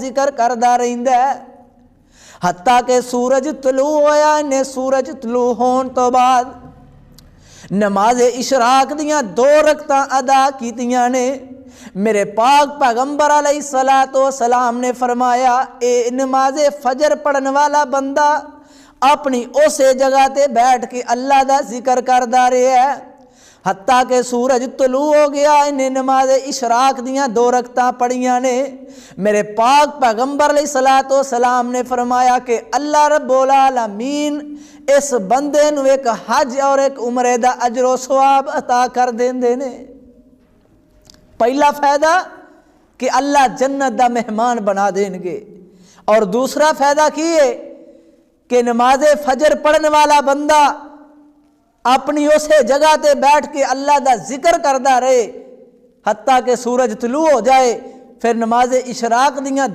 ذکر کردا رہندا ہے حتیٰ کہ سورج طلوع ہویا نے سورج طلوع ہون تو بعد نماز اشراق دیاں 2 رکعتاں ادا کیتیاں نے میرے پاک پیغمبر علیہ الصلوۃ والسلام نے فرمایا اے نماز فجر پڑھن والا بندہ اپنی اسے جگہ تے بیٹھ کے اللہ دا ذکر کردا رہیا ہے حتیٰ کہ سورج طلوع ہو گیا انہیں نماز اشراق دیاں 2 رکعتاں پڑھیاں نے میرے پاک پیغمبر علیہ الصلوۃ والسلام نے فرمایا کہ اللہ رب العالمین اس بندے نو ایک حج اور ایک عمرے دا اجر و ثواب عطا کر دیندے نے پہلا فائدہ کہ اللہ جنت دا مہمان بنا دیں گے اور دوسرا فائدہ کی ہے کہ نماز فجر پڑھنے والا بندہ اپنی اسے جگہ تے بیٹھ کے اللہ دا ذکر کردا رہے حتیٰ کہ سورج طلوع ہو جائے پھر نماز اشراق دیاں